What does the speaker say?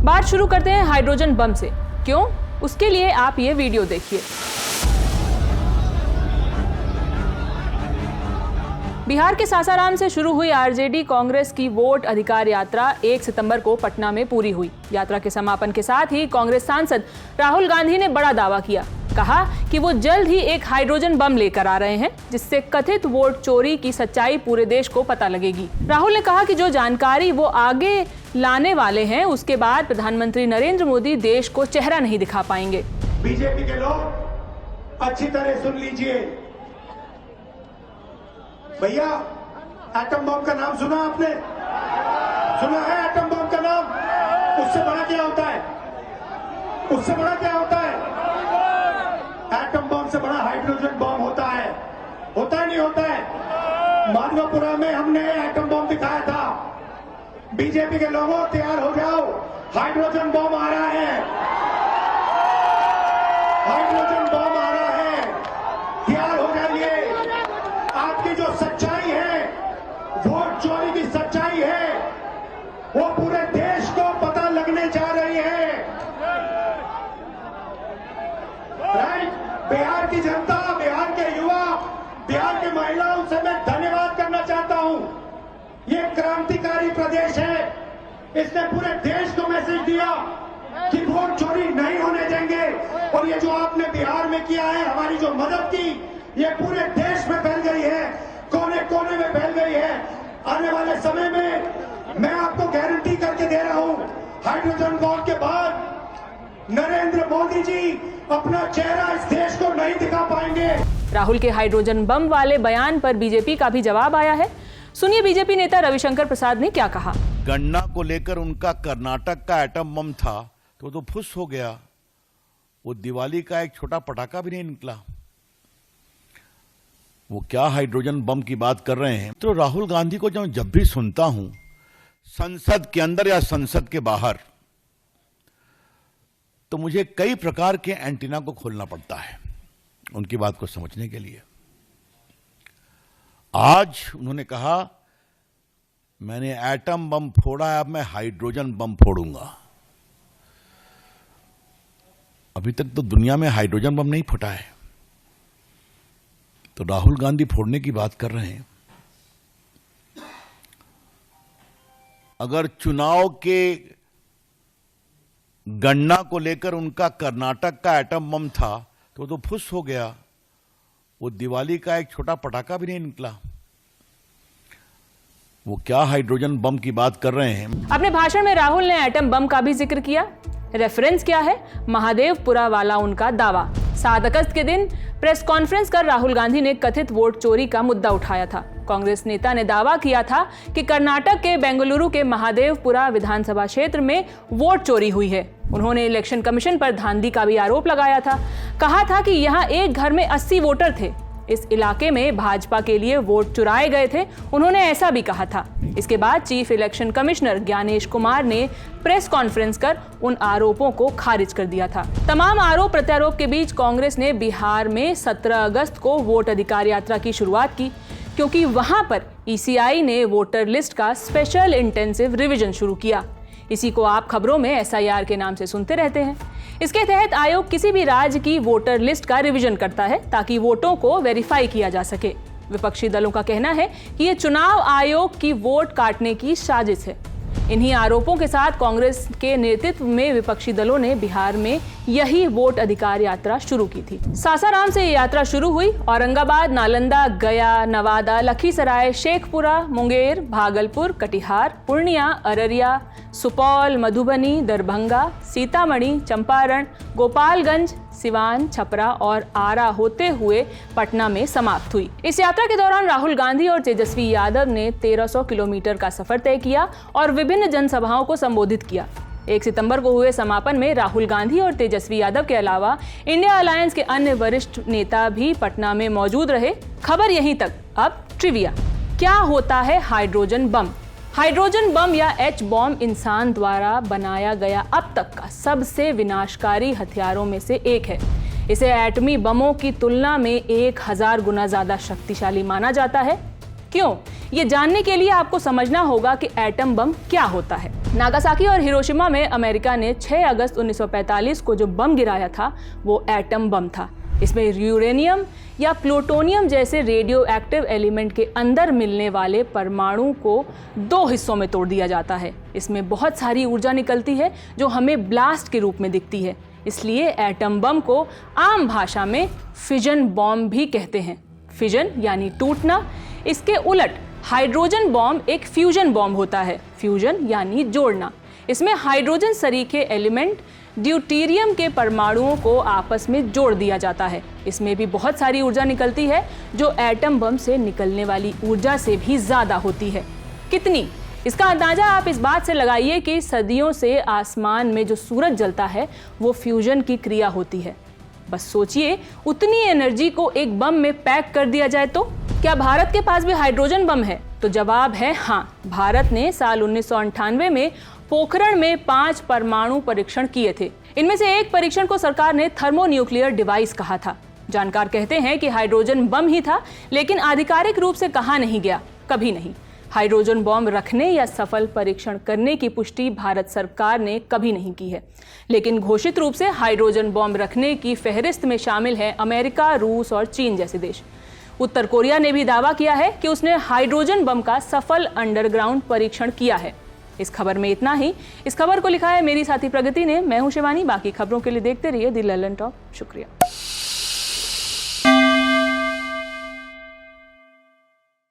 बात शुरू करते हैं हाइड्रोजन बम से। क्यों? उसके लिए आप ये वीडियो देखिए। बिहार के सासाराम से शुरू हुई आरजेडी कांग्रेस की वोट अधिकार यात्रा 1 सितंबर को पटना में पूरी हुई। यात्रा के समापन के साथ ही कांग्रेस सांसद राहुल गांधी ने बड़ा दावा किया। कहा कि वो जल्द ही एक हाइड्रोजन बम लेकर आ रहे हैं, जिससे कथित वोट चोरी की सच्चाई पूरे देश को पता लगेगी। राहुल ने कहा कि जो जानकारी वो आगे लाने वाले हैं, उसके बाद प्रधानमंत्री नरेंद्र मोदी देश को चेहरा नहीं दिखा पाएंगे। बीजेपी के लोग अच्छी तरह सुन लीजिए। भैया, एटम बम का नाम सुना आपने? सुना है एटम बम का नाम? उससे बड़ा क्या होता है? उससे बड़ा क्या होता है? एटम बम से बड़ा हाइड्रोजन बम होता है। होता है नहीं होता है? माधवपुरा में हमने एटम बम दिखाया था। बीजेपी के लोगों तैयार हो जाओ, हाइड्रोजन बम आ रहा है। हाइड्रोजन बम आ रहा है, तैयार हो जाइए। आपकी जो सच्चाई है, वोट चोरी की सच्चाई है, वो पूरे देश को पता लगने जा रही है। राइट? बिहार की जनता, बिहार के युवा, बिहार के महिलाओं से मैं धन्यवाद करना चाहता हूं। ये क्रांतिकारी प्रदेश है। इसने पूरे देश को मैसेज दिया कि वोट चोरी नहीं होने देंगे। और ये जो आपने बिहार में किया है, हमारी जो मदद की, ये पूरे देश में फैल गई है, कोने कोने में फैल गई है। आने वाले समय में मैं आपको गारंटी करके दे रहा हूं, हाइड्रोजन बम के बाद नरेंद्र मोदी जी अपना चेहरा इस देश को नहीं दिखा पाएंगे। राहुल के हाइड्रोजन बम वाले बयान पर बीजेपी का भी जवाब आया है। सुनिए बीजेपी नेता रविशंकर प्रसाद ने क्या कहा। गन्ना को लेकर उनका कर्नाटक का एटम बम था तो फुस हो गया। वो दिवाली का एक छोटा पटाखा भी नहीं निकला। वो क्या हाइड्रोजन बम की बात कर रहे हैं। तो राहुल गांधी को जब भी सुनता हूं, संसद के अंदर या संसद के बाहर, तो मुझे कई प्रकार के एंटीना को खोलना पड़ता है उनकी बात को समझने के लिए। आज उन्होंने कहा मैंने एटम बम फोड़ा है, अब मैं हाइड्रोजन बम फोड़ूंगा। अभी तक तो दुनिया में हाइड्रोजन बम नहीं फटा है, तो राहुल गांधी फोड़ने की बात कर रहे हैं। अगर चुनाव के गन्ना को लेकर उनका कर्नाटक का एटम बम था तो फुस हो गया। वो दिवाली का एक छोटा पटाखा भी नहीं निकला। वो क्या हाइड्रोजन बम की बात कर रहे हैं। अपने भाषण में राहुल ने एटम बम का भी जिक्र किया। रेफरेंस क्या है? महादेवपुरा वाला उनका दावा। 7 अगस्त के दिन प्रेस कॉन्फ्रेंस कर राहुल गांधी ने कथित वोट चोरी का मुद्दा उठाया था। कांग्रेस नेता ने दावा किया था कि कर्नाटक के बेंगलुरु के महादेवपुरा विधानसभा क्षेत्र में वोट चोरी हुई है। उन्होंने इलेक्शन कमीशन पर धांधली का भी आरोप लगाया था। कहा था कि यहां एक घर में 80 वोटर थे। इस इलाके में भाजपा के लिए वोट चुराए गए थे, उन्होंने ऐसा भी कहा था। इसके बाद chief election commissioner Gyanesh Kumar ने प्रेस कॉन्फ्रेंस कर उन आरोपों को खारिज कर दिया था। तमाम आरोप प्रत्यारोप के बीच कांग्रेस ने बिहार में 17 अगस्त को वोट अधिकार यात्रा की शुरुआत की, क्योंकि वहां पर ईसीआई ने वोटर लिस्ट का स्पेशल इंटेंसिव रिवीजन शुरू किया। इसी को आप खबरों में एसआईआर के नाम से सुनते रहते हैं। इसके तहत आयोग किसी भी राज्य की वोटर लिस्ट का रिवीजन करता है ताकि वोटों को वेरीफाई किया जा सके। विपक्षी दलों का कहना है कि ये चुनाव आयोग की वोट काटने की साजिश है। इन्हीं आरोपों के साथ कांग्रेस के नेतृत्व में विपक्षी दलों ने बिहार में यही वोट अधिकार यात्रा शुरू की थी। सासाराम से ये यात्रा शुरू हुई। औरंगाबाद, नालंदा, गया, नवादा, लखीसराय, शेखपुरा, मुंगेर, भागलपुर, कटिहार, पूर्णिया, अररिया, सुपौल, मधुबनी, दरभंगा, सीतामढ़ी, चंपारण, गोपालगंज, सिवान, छपरा और आरा होते हुए पटना में समाप्त हुई। इस यात्रा के दौरान राहुल गांधी और तेजस्वी यादव ने 1300 किलोमीटर का सफर तय किया और विभिन्न जनसभाओं को संबोधित किया। 1 सितंबर को हुए समापन में राहुल गांधी और तेजस्वी यादव के अलावा इंडिया अलायंस के अन्य वरिष्ठ नेता भी पटना में मौजूद रहे। खबर यहीं तक। अब ट्रिविया। क्या होता है हाइड्रोजन बम? हाइड्रोजन बम या एच बॉम्ब इंसान द्वारा बनाया गया अब तक का सबसे विनाशकारी हथियारों में से एक है। इसे एटमी बमों की तुलना में 1000 गुना ज्यादा शक्तिशाली माना जाता है। क्यों? ये जानने के लिए आपको समझना होगा कि एटम बम क्या होता है। नागासाकी और हिरोशिमा में अमेरिका ने 6 अगस्त 1945 को जो बम गिराया था वो एटम बम था। इसमें यूरेनियम या प्लूटोनियम जैसे रेडियो एक्टिव एलिमेंट के अंदर मिलने वाले परमाणु को 2 हिस्सों में तोड़ दिया जाता है। इसमें बहुत सारी ऊर्जा निकलती है जो हमें ब्लास्ट के रूप में दिखती है। इसलिए एटम बम को आम भाषा में फिजन बॉम्ब भी कहते हैं। फिजन यानी टूटना। इसके उलट हाइड्रोजन बॉम्ब एक फ्यूजन बॉम्ब होता है। फ्यूजन यानी जोड़ना। इसमें हाइड्रोजन सरीखे एलिमेंट ड्यूटेरियम के परमाणुओं को आपस में जोड़ दिया जाता है। इसमें भी बहुत सारी ऊर्जा निकलती है जो एटम बम से निकलने वाली ऊर्जा से भी ज़्यादा होती है। कितनी? इसका अंदाजा आप इस बात से लगाइए कि सदियों से आसमान में जो सूरज जलता है वो फ्यूजन की क्रिया होती है। बस सोचिए, उतनी एनर्जी को एक बम में पैक कर दिया जाए तो क्या भारत के पास भी हाइड्रोजन बम है? तो जवाब है हाँ। भारत ने साल 1998 में पोखरण में 5 परमाणु परीक्षण किए थे। इनमें से एक परीक्षण को सरकार ने थर्मोन्यूक्लियर डिवाइस कहा था। जानकार कहते हैं कि हाइड्रोजन बम ही था, लेकिन आधिकारिक रूप से कहा नहीं गया, कभी नहीं। हाइड्रोजन बॉम्ब रखने या सफल परीक्षण करने की पुष्टि भारत सरकार ने कभी नहीं की है। लेकिन घोषित रूप से हाइड्रोजन बॉम्ब रखने की फहरिस्त में शामिल है अमेरिका, रूस और चीन जैसे देश। उत्तर कोरिया ने भी दावा किया है कि उसने हाइड्रोजन बम का सफल अंडरग्राउंड परीक्षण किया है। इस खबर में इतना ही। इस खबर को लिखा है मेरी साथी प्रगति ने। मैं हूं शिवानी। बाकी खबरों के लिए देखते रहिए द ललन टॉप। शुक्रिया।